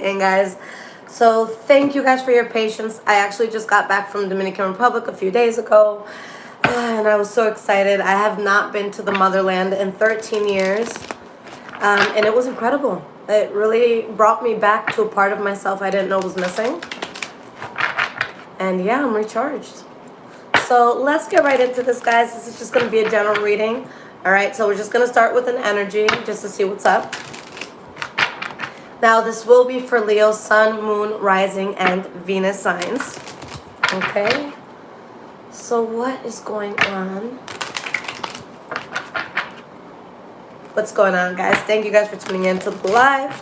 And guys, so thank you guys for your patience. I actually just got back from Dominican Republic a few days ago, and I was so excited. I have not been to the motherland in 13 years, and it was incredible. It really brought me back to a part of myself I didn't know was missing. And yeah, I'm recharged. So let's get right into this, guys. This is just going to be a general reading. All right, so we're just going to start with an energy just to see what's up. Now, this will be for Leo, Sun, Moon, Rising, and Venus signs. Okay? So what is going on? What's going on, guys? Thank you guys for tuning in to the live.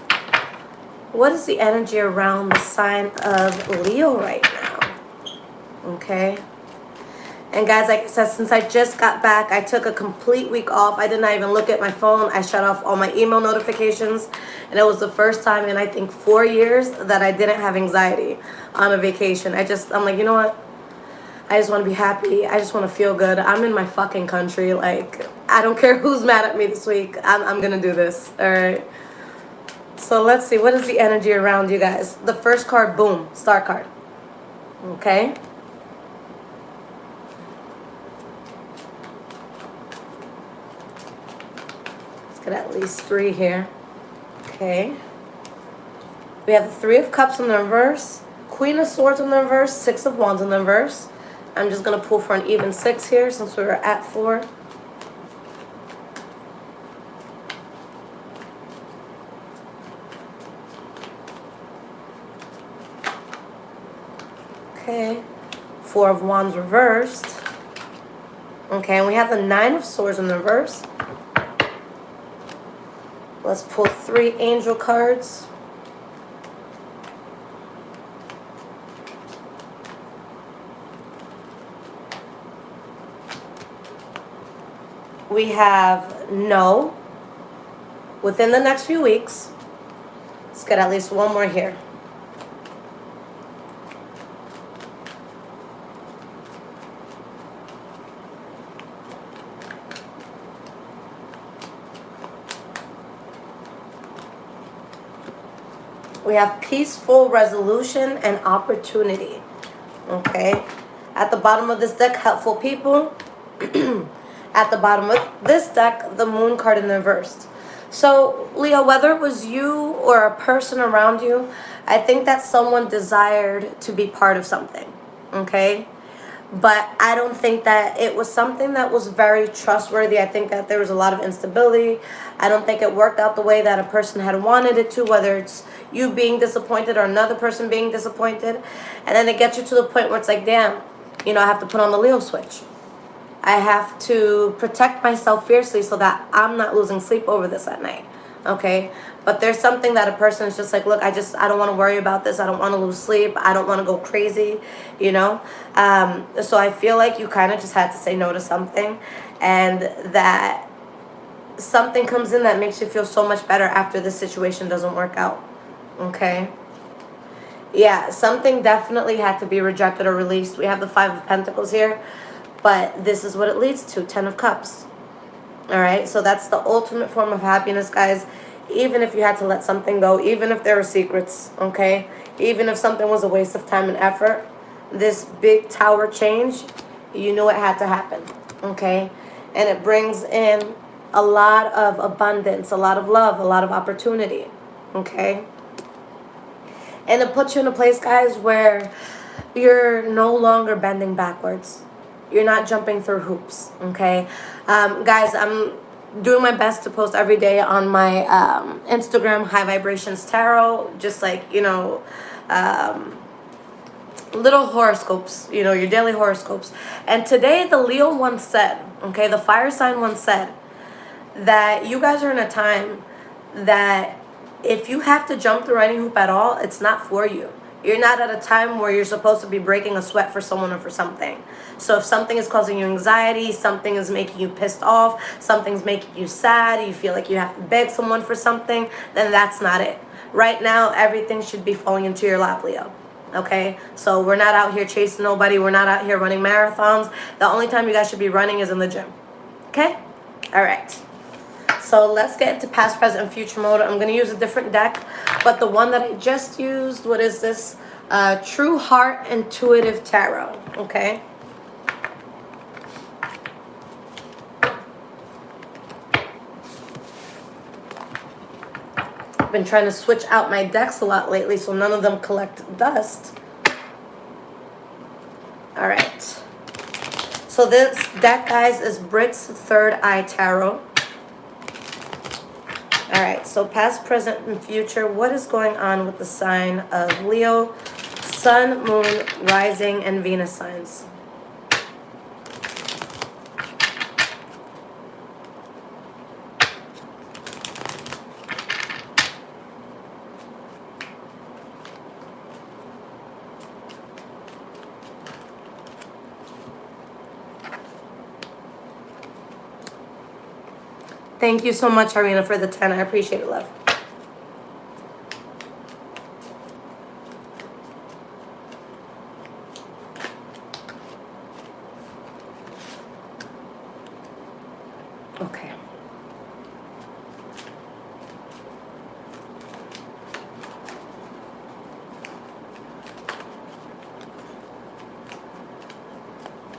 What is the energy around the sign of Leo right now? Okay? And guys, like I said, since I just got back, I took a complete week off. I did not even look at my phone. I shut off all my email notifications. And it was the first time in, I think, 4 years that I didn't have anxiety on a vacation. I'm like, you know what? I just want to be happy. I just want to feel good. I'm in my fucking country. Like, I don't care who's mad at me this week. I'm going to do this. All right? So let's see. What is the energy around you guys? The first card, boom, star card. Okay? At least 3 here. Okay. We have the 3 of Cups in the reverse, Queen of Swords in the reverse, 6 of Wands in the reverse. I'm just going to pull for an even 6 here since we were at 4. Okay. 4 of Wands reversed. Okay, and we have the 9 of Swords in the reverse. Let's pull 3 angel cards. We have no within the next few weeks. Let's get at least one more here. We have peaceful resolution and opportunity. Okay. At the bottom of this deck, helpful people. At the bottom of this deck, the moon card in the reverse. So, Leo, whether it was you or a person around you, I think that someone desired to be part of something. Okay. But I don't think that it was something that was very trustworthy. I think that there was a lot of instability. I don't think it worked out the way that a person had wanted it to, whether it's you being disappointed or another person being disappointed. And then it gets you to the point where it's like, damn, I have to put on the Leo switch. I have to protect myself fiercely so that I'm not losing sleep over this at night. Okay? But there's something that a person is just like, look, I don't want to worry about this. I don't want to lose sleep. I don't want to go crazy, So I feel like you kind of just had to say no to something, and that something comes in that makes you feel so much better after the situation doesn't work out. Okay? Yeah, something definitely had to be rejected or released. We have the 5 of Pentacles here, but this is what it leads to, 10 of Cups. All right? So that's the ultimate form of happiness, guys. Even if you had to let something go, even if there were secrets, okay? Even if something was a waste of time and effort, this big tower change, you knew it had to happen, okay? And it brings in a lot of abundance, a lot of love, a lot of opportunity, okay? And it puts you in a place, guys, where you're no longer bending backwards. You're not jumping through hoops, okay? Guys, I'm doing my best to post every day on my Instagram, High Vibrations Tarot, just like, little horoscopes, your daily horoscopes. And today the Leo one said, okay, the fire sign one said that you guys are in a time that if you have to jump through any hoop at all, it's not for you. You're not at a time where you're supposed to be breaking a sweat for someone or for something. So if something is causing you anxiety, something is making you pissed off, something's making you sad, you feel like you have to beg someone for something, then that's not it. Right now, everything should be falling into your lap, Leo. Okay? So we're not out here chasing nobody. We're not out here running marathons. The only time you guys should be running is in the gym. Okay? All right. So let's get into past, present, and future mode. I'm going to use a different deck, but the one that I just used, what is this? True Heart Intuitive Tarot, okay? I've been trying to switch out my decks a lot lately so none of them collect dust. All right. So this deck, guys, is Brit's Third Eye Tarot. All right, so past, present, and future. What is going on with the sign of Leo, Sun, Moon, Rising, and Venus signs? Thank you so much, Arena, for the 10. I appreciate it, love. Okay.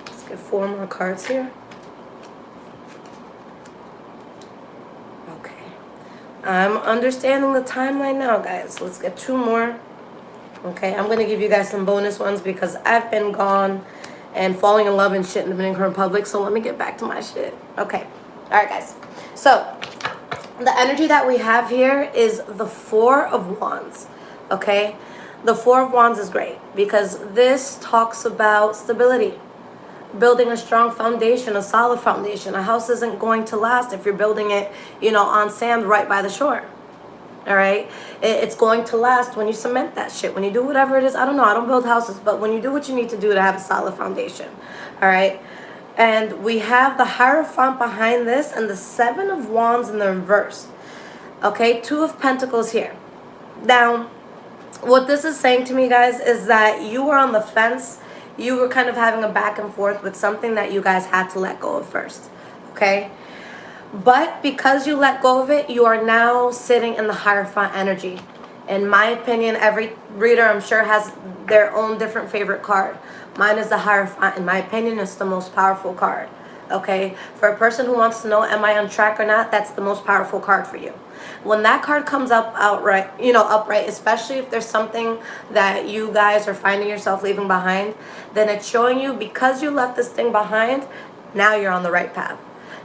Let's get 4 more cards here. I'm understanding the timeline now, guys. Let's get 2 more. Okay, I'm going to give you guys some bonus ones because I've been gone and falling in love and shit in the Dominican Republic. So let me get back to my shit. Okay. All right, guys. So the energy that we have here is the 4 of Wands. Okay. The 4 of Wands is great because this talks about stability. Building a strong foundation, a solid foundation. A house isn't going to last if you're building it, you know, on sand right by the shore. All right? It's going to last when you cement that shit. When you do whatever it is. I don't know. I don't build houses. But when you do what you need to do to have a solid foundation. All right? And we have the Hierophant behind this and the 7 of Wands in the reverse. Okay? 2 of Pentacles here. Now, what this is saying to me, guys, is that you were on the fence. You were kind of having a back and forth with something that you guys had to let go of first, okay? But because you let go of it, you are now sitting in the Hierophant energy. In my opinion, every reader, I'm sure, has their own different favorite card. Mine is the Hierophant. In my opinion, it's the most powerful card, okay? For a person who wants to know, am I on track or not, that's the most powerful card for you. When that card comes up outright, you know, upright, especially if there's something that you guys are finding yourself leaving behind, then it's showing you because you left this thing behind, now you're on the right path.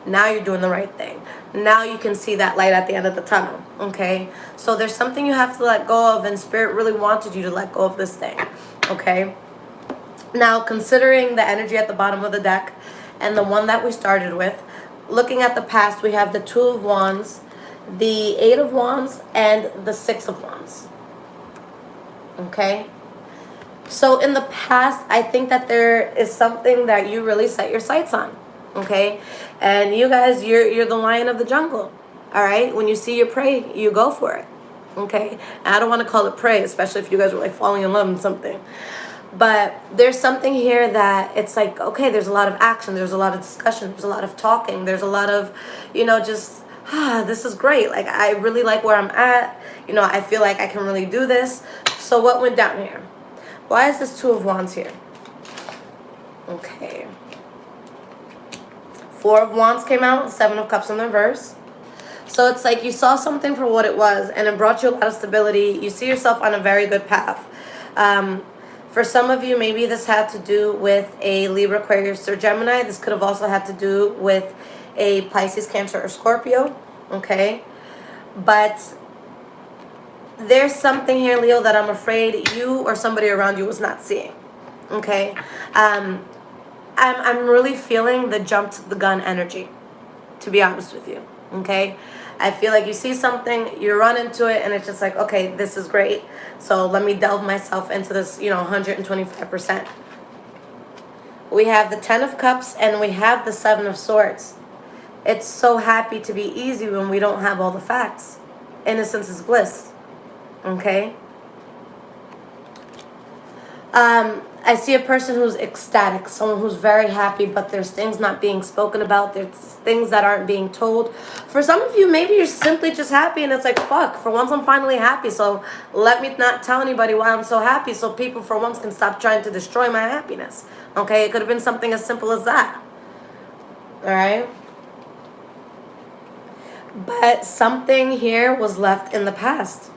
Now you're doing the right thing. Now you can see that light at the end of the tunnel, okay? So there's something you have to let go of, and Spirit really wanted you to let go of this thing, okay? Now, considering the energy at the bottom of the deck and the one that we started with, looking at the past, we have the 2 of Wands, the 8 of Wands, and the 6 of Wands. Okay? So in the past, I think that there is something that you really set your sights on. Okay? And you guys, you're the lion of the jungle. Alright? When you see your prey, you go for it. Okay? And I don't want to call it prey, especially if you guys were like falling in love with something. But there's something here that it's like, okay, there's a lot of action, there's a lot of discussion, there's a lot of talking, there's a lot of, you know, just this is great. Like, I really like where I'm at. You know, I feel like I can really do this. So what went down here? Why is this 2 of Wands here? Okay. 4 of Wands came out, 7 of Cups in the reverse. So it's like you saw something for what it was, and it brought you a lot of stability. You see yourself on a very good path. For some of you, maybe this had to do with a Libra, Aquarius, or Gemini. This could have also had to do with a Pisces, Cancer, or Scorpio, okay? But there's something here, Leo, that I'm afraid you or somebody around you was not seeing, okay? I'm really feeling the jump to the gun energy, to be honest with you, okay? I feel like you see something, you run into it, and it's just like, okay, this is great. So let me delve myself into this, you know, 125%. We have the 10 of Cups, and we have the 7 of Swords. It's so happy to be easy when we don't have all the facts. Innocence is bliss. Okay? I see a person who's ecstatic, someone who's very happy, but there's things not being spoken about. There's things that aren't being told. For some of you, maybe you're simply just happy and it's like, fuck, for once I'm finally happy, so let me not tell anybody why I'm so happy so people for once can stop trying to destroy my happiness. Okay, it could have been something as simple as that. Alright? But something here was left in the past.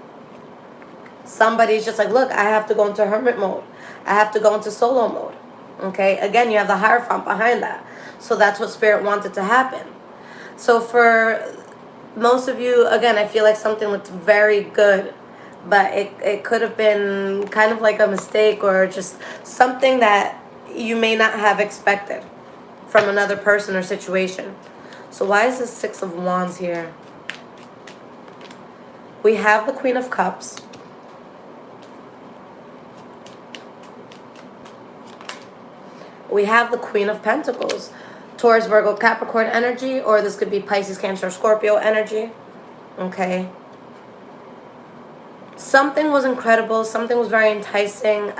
Somebody's just like, look, I have to go into hermit mode. I have to go into solo mode. Okay? Again, you have the Hierophant behind that. So that's what Spirit wanted to happen. So for most of you, again, I feel like something looked very good. But it could have been kind of like a mistake or just something that you may not have expected from another person or situation. So why is this Six of Wands here? We have the Queen of Cups. We have the Queen of Pentacles. Taurus, Virgo, Capricorn energy, or this could be Pisces, Cancer, Scorpio energy. Okay. Something was incredible. Something was very enticing.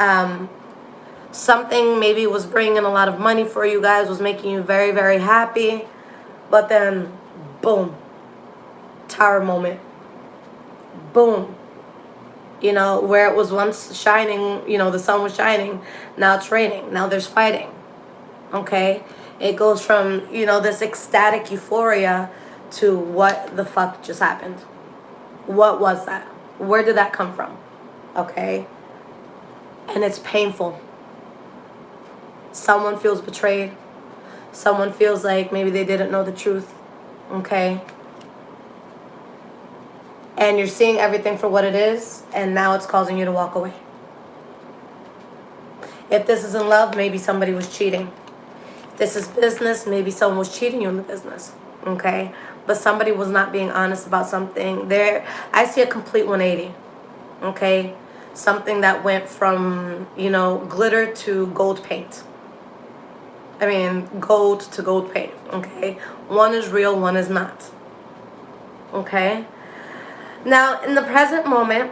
Something maybe was bringing in a lot of money for you guys, was making you very, very happy. But then, boom. Tower moment. Boom. You know, where it was once shining, you know, the sun was shining. Now it's raining. Now there's fighting. Okay? It goes from, you know, this ecstatic euphoria to what the fuck just happened. What was that? Where did that come from? Okay? And it's painful. Someone feels betrayed. Someone feels like maybe they didn't know the truth. Okay? And you're seeing everything for what it is, and now it's causing you to walk away. If this is in love, maybe somebody was cheating. If this is business, maybe someone was cheating you in the business. Okay? But somebody was not being honest about something. There, I see a complete 180. Okay? Something that went from, you know, glitter to gold paint. I mean, gold to gold paint. Okay? One is real, one is not. Okay? Now, in the present moment,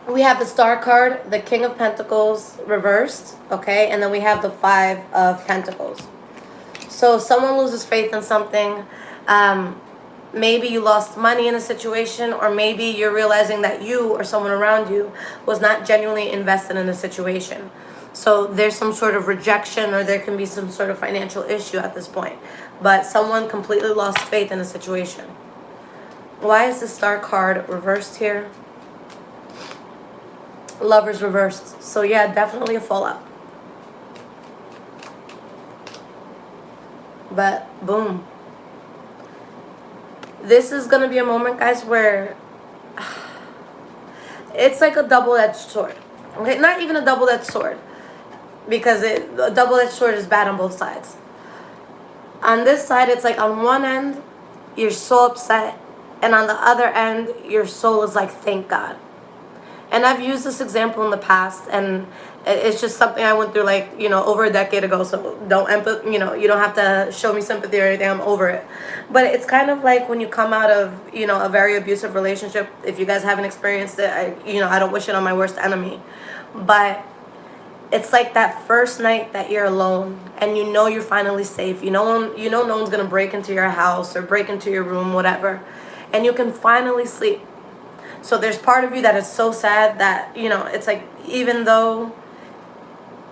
we have the Star card, the King of Pentacles reversed, okay? And then we have the Five of Pentacles. So someone loses faith in something. Maybe you lost money in a situation, or maybe you're realizing that you or someone around you was not genuinely invested in a situation. So there's some sort of rejection, or there can be some sort of financial issue at this point. But someone completely lost faith in a situation. Why is the Star card reversed here? Lovers reversed. So yeah, definitely a fallout. But boom. This is going to be a moment, guys, where it's like a double-edged sword. Okay, not even a double-edged sword. Because a double-edged sword is bad on both sides. On this side, it's like on one end, you're so upset. And on the other end, your soul is like, thank God. And I've used this example in the past, and it's just something I went through, like, you know, over a decade ago. So you know, you don't have to show me sympathy or anything. I'm over it. But it's kind of like when you come out of, you know, a very abusive relationship. If you guys haven't experienced it, I don't wish it on my worst enemy. But it's like that first night that you're alone, and you know you're finally safe. You know no one's gonna break into your house or break into your room, whatever. And you can finally sleep. So there's part of you that is so sad that, you know, it's like, even though,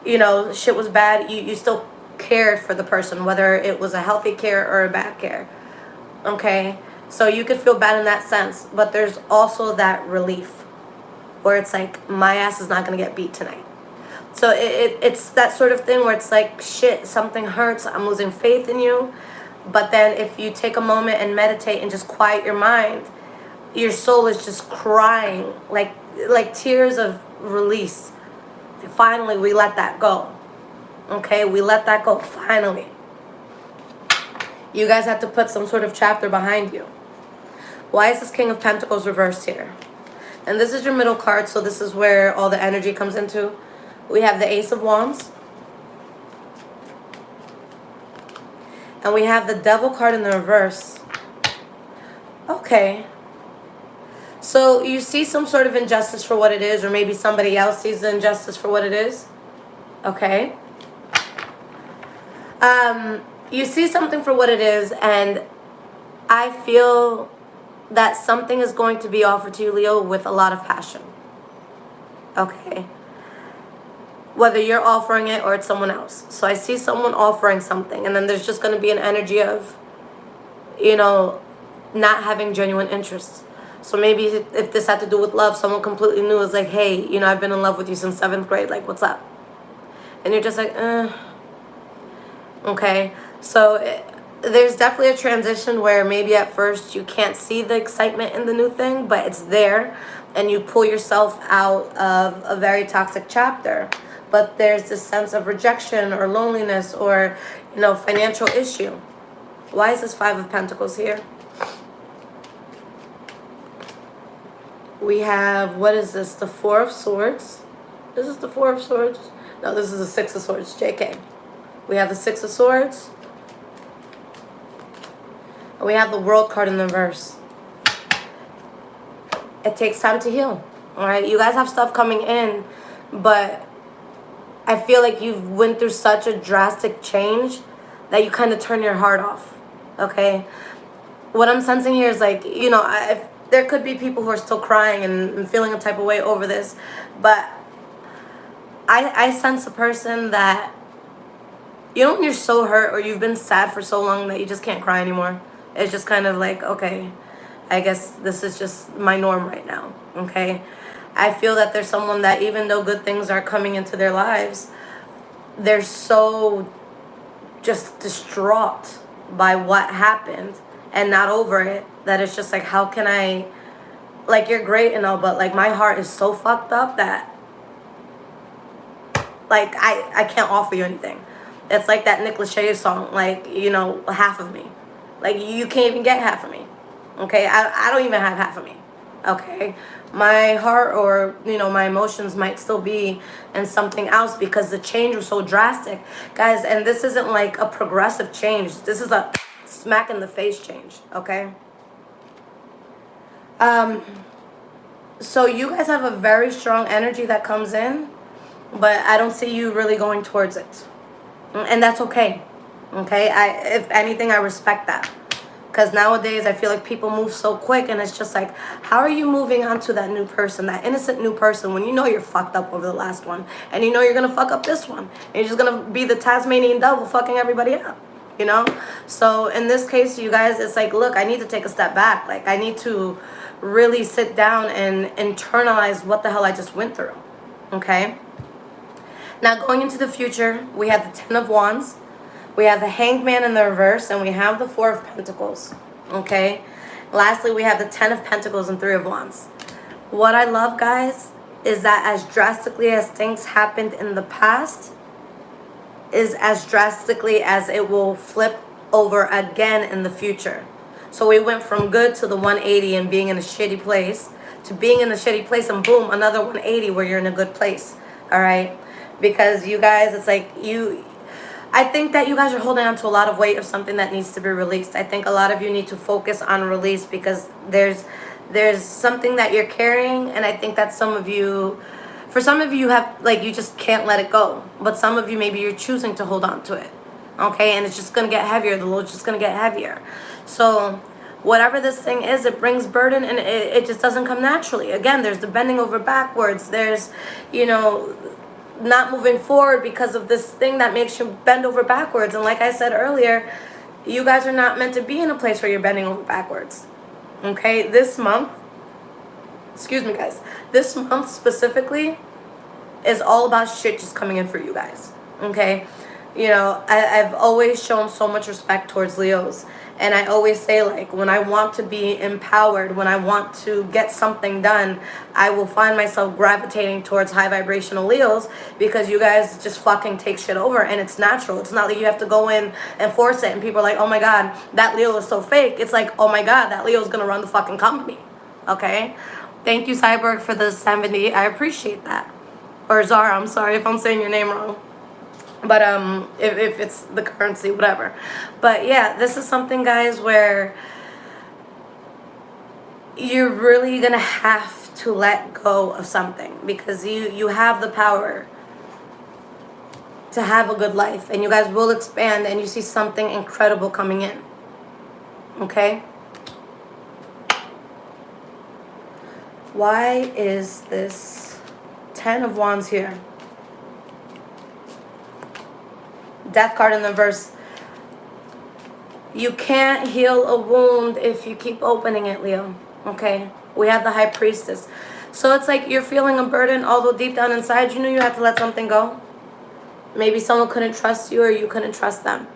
you know, shit was bad, you still cared for the person, whether it was a healthy care or a bad care. Okay? So you could feel bad in that sense. But there's also that relief where it's like, my ass is not going to get beat tonight. So it's that sort of thing where it's like, shit, something hurts. I'm losing faith in you. But then if you take a moment and meditate and just quiet your mind, your soul is just crying, like tears of release. And finally, we let that go. Okay, we let that go, finally. You guys have to put some sort of chapter behind you. Why is this King of Pentacles reversed here? And this is your middle card, so this is where all the energy comes into. We have the Ace of Wands. And we have the Devil card in the reverse. Okay. So you see some sort of injustice for what it is, or maybe somebody else sees the injustice for what it is. Okay. You see something for what it is, and I feel that something is going to be offered to you, Leo, with a lot of passion. Okay. Whether you're offering it or it's someone else. So I see someone offering something, and then there's just going to be an energy of, not having genuine interest. So maybe if this had to do with love, someone completely new is like, hey, I've been in love with you since 7th grade. Like, what's up? And you're just like, Okay. So there's definitely a transition where maybe at first you can't see the excitement in the new thing, but it's there, and you pull yourself out of a very toxic chapter. But there's this sense of rejection or loneliness or, financial issue. Why is this 5 of Pentacles here? We have, what is this? The 4 of Swords. This is the 4 of Swords. No, this is the 6 of Swords. JK. We have the 6 of Swords. And we have the World card in the reverse. It takes time to heal. Alright? You guys have stuff coming in, but I feel like you've went through such a drastic change that you kind of turn your heart off. Okay? What I'm sensing here is like, there could be people who are still crying and feeling a type of way over this, but I sense a person that, when you're so hurt or you've been sad for so long that you just can't cry anymore. It's just kind of like, okay, I guess this is just my norm right now, okay? I feel that there's someone that even though good things are coming into their lives, they're so just distraught by what happened and not over it, that it's just like, how can I, like, you're great and all, but like my heart is so fucked up that like I can't offer you anything. It's like that Nick Lachey song, like, half of me. Like, you can't even get half of me. Okay? I don't even have half of me. Okay? My heart or, my emotions might still be in something else because the change was so drastic. Guys, and this isn't like a progressive change. This is a smack in the face change. Okay? So you guys have a very strong energy that comes in, but I don't see you really going towards it. And that's okay. Okay? If anything, I respect that. Because nowadays, I feel like people move so quick, and it's just like, how are you moving on to that new person, that innocent new person, when you're fucked up over the last one, and you're going to fuck up this one, and you're just going to be the Tasmanian devil fucking everybody up, So in this case, you guys, it's like, look, I need to take a step back. Like, I need to really sit down and internalize what the hell I just went through. Okay? Now, going into the future, we have the 10 of Wands, we have the Hanged Man in the reverse, and we have the 4 of Pentacles, okay? Lastly, we have the 10 of Pentacles and 3 of Wands. What I love, guys, is that as drastically as things happened in the past, is as drastically as it will flip over again in the future. So we went from good to the 180 and being in a shitty place, to being in a shitty place, and boom, another 180 where you're in a good place, all right? Because you guys, it's like I think that you guys are holding on to a lot of weight of something that needs to be released. I think a lot of you need to focus on release because there's something that you're carrying, and I think that for some of you have, like, you just can't let it go. But some of you, maybe you're choosing to hold on to it, okay? And it's just going to get heavier. The load's just going to get heavier. So whatever this thing is, it brings burden, and it just doesn't come naturally. Again, there's the bending over backwards. There's, not moving forward because of this thing that makes you bend over backwards. And like I said earlier, you guys are not meant to be in a place where you're bending over backwards. Okay, this month, excuse me guys, this month specifically is all about shit just coming in for you guys. Okay, I've always shown so much respect towards Leos. And I always say, like, when I want to be empowered, when I want to get something done, I will find myself gravitating towards high vibrational Leos because you guys just fucking take shit over, and it's natural. It's not like you have to go in and force it and people are like, oh my God, that Leo is so fake. It's like, oh my God, that Leo is going to run the fucking company. Okay? Thank you, Cyborg, for the 70. I appreciate that. Or Zara, I'm sorry if I'm saying your name wrong. But if it's the currency, whatever. But yeah, this is something, guys, where you're really gonna have to let go of something, because you have the power to have a good life, and you guys will expand, and you see something incredible coming in. Okay? Why is this 10 of Wands here? Death card in the verse. You can't heal a wound if you keep opening it, Leo. Okay? We have the High Priestess. So it's like you're feeling a burden, although deep down inside you knew you had to let something go. Maybe someone couldn't trust you, or you couldn't trust them.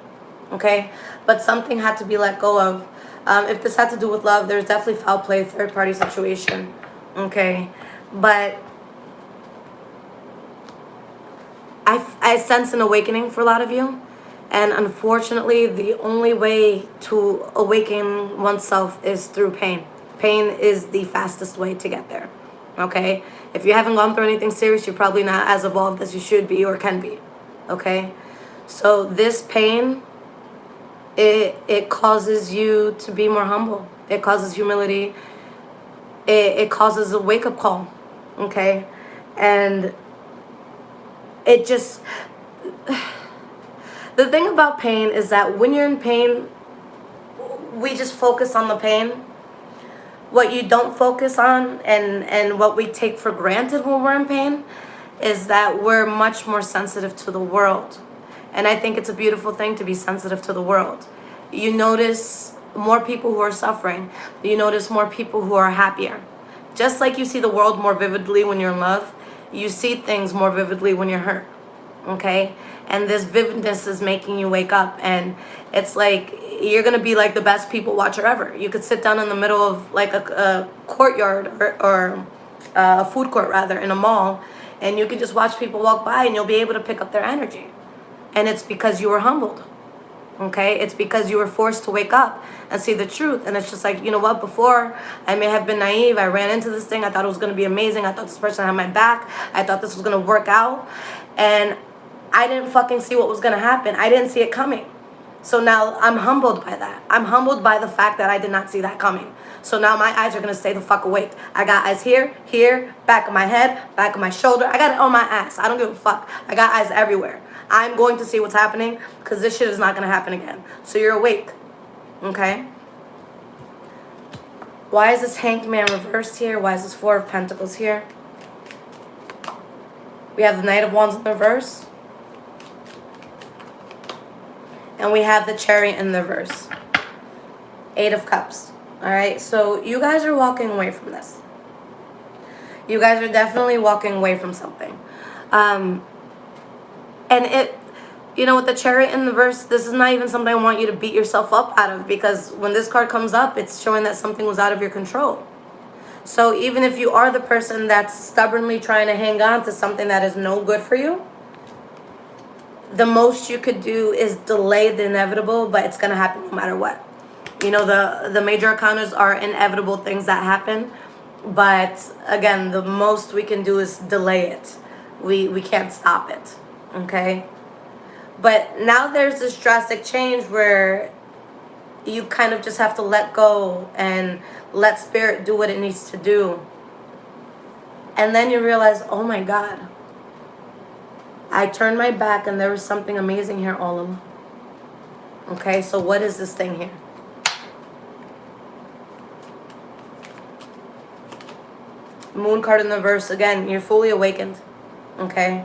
Okay? But something had to be let go of. If this had to do with love, there's definitely foul play, third-party situation. Okay? But I sense an awakening for a lot of you. And unfortunately, the only way to awaken oneself is through pain. Pain is the fastest way to get there. Okay? If you haven't gone through anything serious, you're probably not as evolved as you should be or can be. Okay? So this pain, it causes you to be more humble. It causes humility. It causes a wake-up call. Okay? And it just... The thing about pain is that when you're in pain, we just focus on the pain. What you don't focus on, and what we take for granted when we're in pain, is that we're much more sensitive to the world. And I think it's a beautiful thing to be sensitive to the world. You notice more people who are suffering. You notice more people who are happier. Just like you see the world more vividly when you're in love, you see things more vividly when you're hurt. Okay? And this vividness is making you wake up, and it's like you're gonna be like the best people watcher ever. You could sit down in the middle of like a courtyard, or a food court rather, in a mall, and you could just watch people walk by, and you'll be able to pick up their energy. And it's because you were humbled. Okay? It's because you were forced to wake up and see the truth. And it's just like, you know what, before I may have been naive, I ran into this thing, I thought it was gonna be amazing, I thought this person had my back, I thought this was gonna work out, and I didn't fucking see what was going to happen. I didn't see it coming. So now I'm humbled by that. I'm humbled by the fact that I did not see that coming. So now my eyes are going to stay the fuck awake. I got eyes here, here, back of my head, back of my shoulder. I got it on my ass. I don't give a fuck. I got eyes everywhere. I'm going to see what's happening, because this shit is not going to happen again. So you're awake. Okay? Why is this Hanged Man reversed here? Why is this Four of Pentacles here? We have the Knight of Wands in the reverse. And we have the Chariot in the reverse. Eight of Cups. Alright, so you guys are walking away from this. You guys are definitely walking away from something. And it, you know, with the Chariot in the reverse, this is not even something I want you to beat yourself up out of, because when this card comes up, it's showing that something was out of your control. So even if you are the person that's stubbornly trying to hang on to something that is no good for you, the most you could do is delay the inevitable, but it's going to happen no matter what. You know, the major arcanas are inevitable things that happen. But, again, the most we can do is delay it. We can't stop it. Okay? But now there's this drastic change where you kind of just have to let go and let spirit do what it needs to do. And then you realize, oh my God, I turned my back and there was something amazing here all along. Okay, so what is this thing here? Moon card in the verse. Again, you're fully awakened. Okay?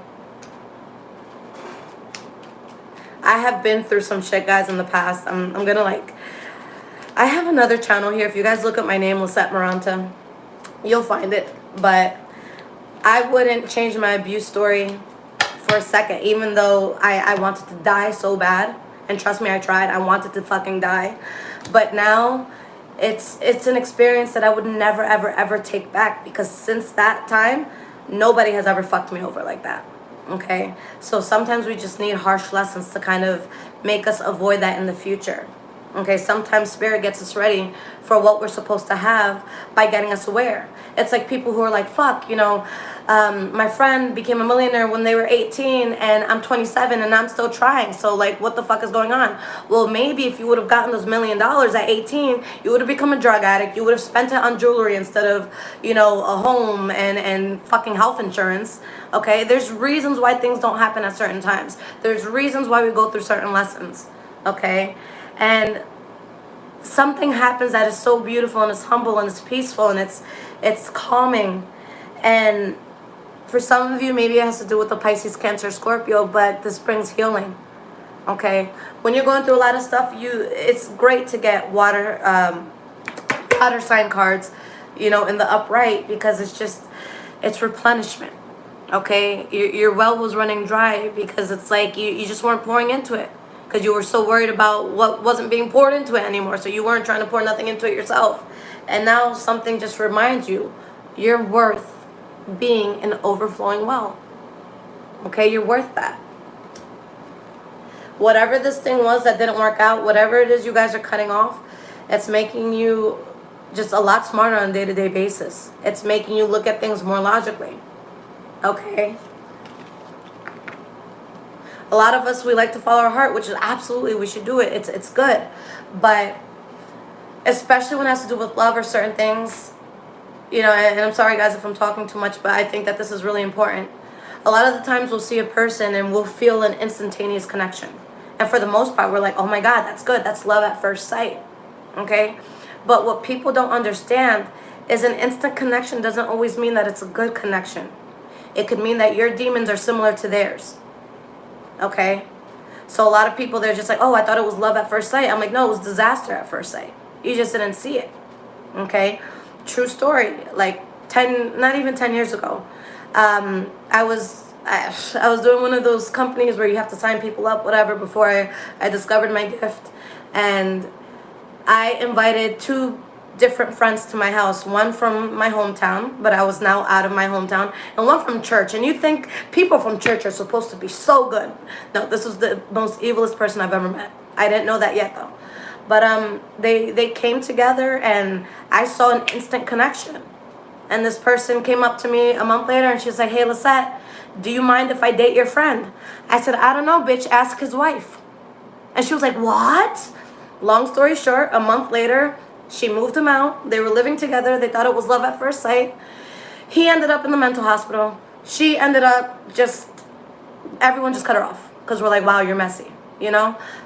I have been through some shit, guys, in the past. I'm gonna I have another channel here. If you guys look up my name, LissetteMoronta, you'll find it. But I wouldn't change my abuse story for a second, even though I wanted to die so bad. And trust me, I tried. I wanted to fucking die. But now it's an experience that I would never, ever, ever take back, because since that time, nobody has ever fucked me over like that. Okay? So sometimes we just need harsh lessons to kind of make us avoid that in the future. Okay? Sometimes spirit gets us ready for what we're supposed to have by getting us aware. It's like people who are like, fuck, my friend became a millionaire when they were 18 and I'm 27 and I'm still trying. So like, what the fuck is going on? Well, maybe if you would have gotten those $1 million at 18, you would have become a drug addict. You would have spent it on jewelry instead of, a home and fucking health insurance. Okay, there's reasons why things don't happen at certain times. There's reasons why we go through certain lessons. Okay, and something happens that is so beautiful and it's humble and it's peaceful and it's calming. And for some of you, maybe it has to do with the Pisces, Cancer, Scorpio, but this brings healing. Okay, when you're going through a lot of stuff, it's great to get water sign cards, in the upright, because it's replenishment. Okay, your well was running dry because it's like you just weren't pouring into it because you were so worried about what wasn't being poured into it anymore. So you weren't trying to pour nothing into it yourself, and now something just reminds you you're worth being an overflowing well. Okay, you're worth that. Whatever this thing was that didn't work out, whatever it is you guys are cutting off, it's making you just a lot smarter on a day-to-day basis. It's making you look at things more logically. Okay? A lot of us, we like to follow our heart, which is absolutely, we should do it. It's good. But especially when it has to do with love or certain things, and I'm sorry guys if I'm talking too much, but I think that this is really important. A lot of the times we'll see a person and we'll feel an instantaneous connection. And for the most part, we're like, oh my God, that's good. That's love at first sight. Okay? But what people don't understand is an instant connection doesn't always mean that it's a good connection. It could mean that your demons are similar to theirs. Okay? So a lot of people, they're just like, oh, I thought it was love at first sight. I'm like, no, it was disaster at first sight. You just didn't see it. Okay? True story. Like not even 10 years ago. I was doing one of those companies where you have to sign people up, whatever, before I discovered my gift. And I invited 2 different friends to my house. One from my hometown, but I was now out of my hometown. And one from church. And you think people from church are supposed to be so good. No, this was the most evilest person I've ever met. I didn't know that yet, though. But they came together and I saw an instant connection. And this person came up to me a month later and she was like, hey, Lisette, do you mind if I date your friend? I said, I don't know, bitch, ask his wife. And she was like, what? Long story short, a month later, she moved him out. They were living together. They thought it was love at first sight. He ended up in the mental hospital. She ended up everyone just cut her off because we're like, wow, you're messy.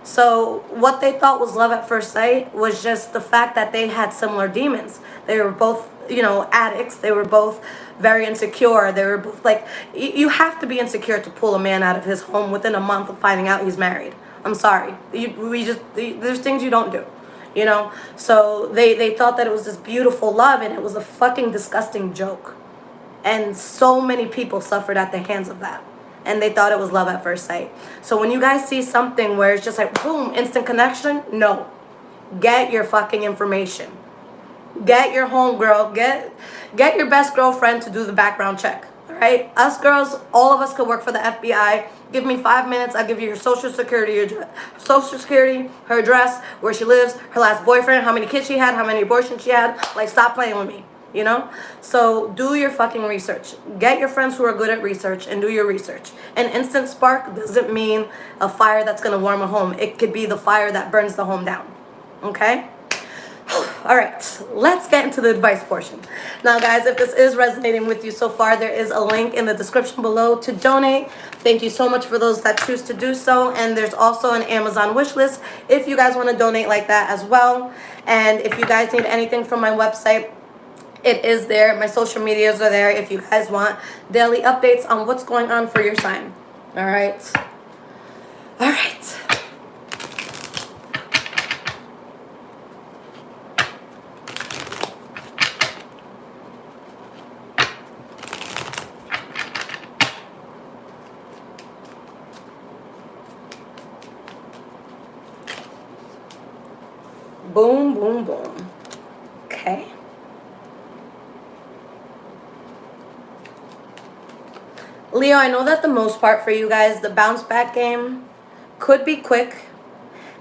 So what they thought was love at first sight was just the fact that they had similar demons. They were both addicts. They were both very insecure. They were both like, you have to be insecure to pull a man out of his home within a month of finding out he's married. I'm sorry. There's things you don't do, So they thought that it was this beautiful love, and it was a fucking disgusting joke. And so many people suffered at the hands of that. And they thought it was love at first sight. So when you guys see something where it's just like, boom, instant connection, no. Get your fucking information. Get your homegirl. Get your best girlfriend to do the background check. All right? Us girls, all of us could work for the FBI. Give me 5 minutes. I'll give you your social security, her address, where she lives, her last boyfriend, how many kids she had, how many abortions she had. Like, stop playing with me. So do your fucking research. Get your friends who are good at research and do your research. An instant spark doesn't mean a fire that's going to warm a home. It could be the fire that burns the home down. Okay? All right, let's get into the advice portion. Now, guys, if this is resonating with you so far, there is a link in the description below to donate. Thank you so much for those that choose to do so. And there's also an Amazon wish list if you guys want to donate like that as well. And if you guys need anything from my website, it is there. My social medias are there if you guys want daily updates on what's going on for your sign. All right. All right. Boom, boom, boom. Okay. Leo, I know that the most part for you guys, the bounce back game could be quick.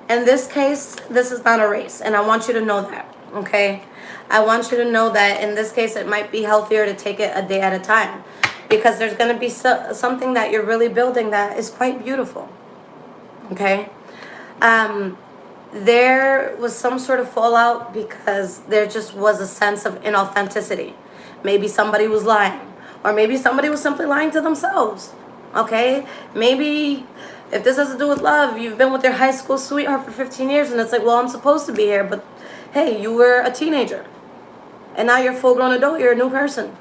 In this case, this is not a race, and I want you to know that. okay? I want you to know that in this case, it might be healthier to take it a day at a time, because there's going to be something that you're really building that is quite beautiful, okay? There was some sort of fallout because there just was a sense of inauthenticity. Maybe somebody was lying, or maybe somebody was simply lying to themselves, okay? Maybe if this has to do with love, you've been with your high school sweetheart for 15 years and it's like, well, I'm supposed to be here, but hey, you were a teenager and now you're a full-grown adult, you're a new person,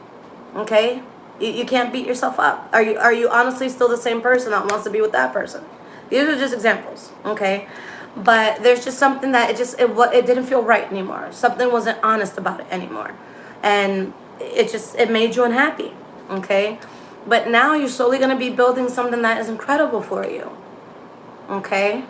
okay? You can't beat yourself up. Are you honestly still the same person that wants to be with that person? These are just examples, okay? But there's just something that it didn't feel right anymore. Something wasn't honest about it anymore, and it made you unhappy, okay? But now you're slowly going to be building something that is incredible for you, okay?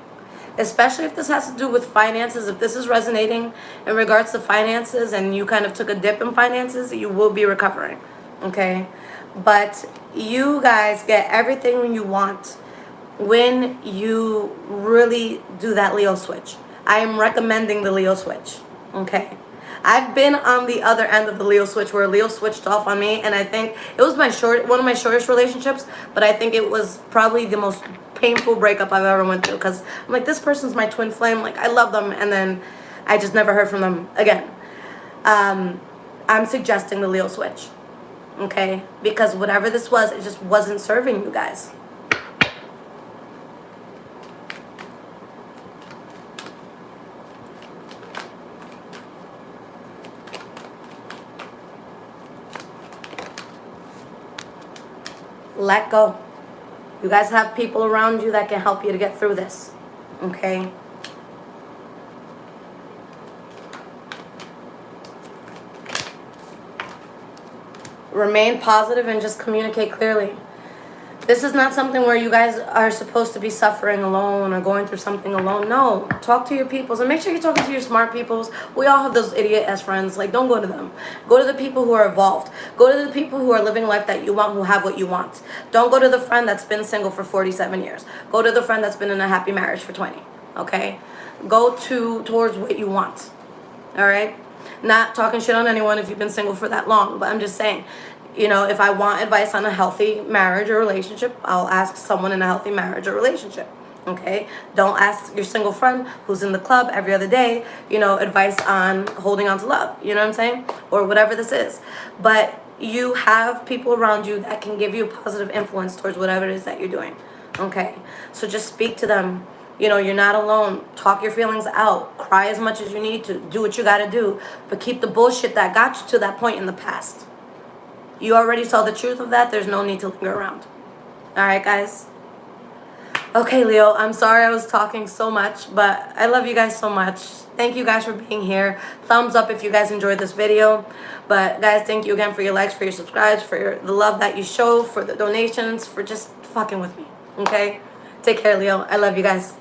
Especially if this has to do with finances. If this is resonating in regards to finances and you kind of took a dip in finances, you will be recovering, okay? But you guys get everything you want when you really do that Leo switch. I am recommending the Leo switch, okay? I've been on the other end of the Leo switch where Leo switched off on me, and I think it was one of my shortest relationships, but I think it was probably the most painful breakup I've ever went through, because I'm like, this person's my twin flame, like I love them, and then I just never heard from them again. I'm suggesting the Leo switch, okay? Because whatever this was, it just wasn't serving you guys. Let go. You guys have people around you that can help you to get through this, okay? Remain positive and just communicate clearly. This is not something where you guys are supposed to be suffering alone or going through something alone. No, talk to your peoples, and make sure you're talking to your smart peoples. We all have those idiot-ass friends. Like, don't go to them. Go to the people who are evolved. Go to the people who are living life that you want, who have what you want. Don't go to the friend that's been single for 47 years. Go to the friend that's been in a happy marriage for 20, okay? Go towards what you want, all right? Not talking shit on anyone if you've been single for that long, but I'm just saying, you know, if I want advice on a healthy marriage or relationship, I'll ask someone in a healthy marriage or relationship, okay? Don't ask your single friend who's in the club every other day, you know, advice on holding on to love, you know what I'm saying? Or whatever this is. But you have people around you that can give you a positive influence towards whatever it is that you're doing, okay? So just speak to them. You know, you're not alone. Talk your feelings out. Cry as much as you need to. Do what you got to do. But keep the bullshit that got you to that point in the past. You already saw the truth of that. There's no need to linger around. All right, guys? Okay, Leo, I'm sorry I was talking so much, but I love you guys so much. Thank you guys for being here. Thumbs up if you guys enjoyed this video. But, guys, thank you again for your likes, for your subscribes, for the love that you show, for the donations, for just fucking with me, okay? Take care, Leo. I love you guys.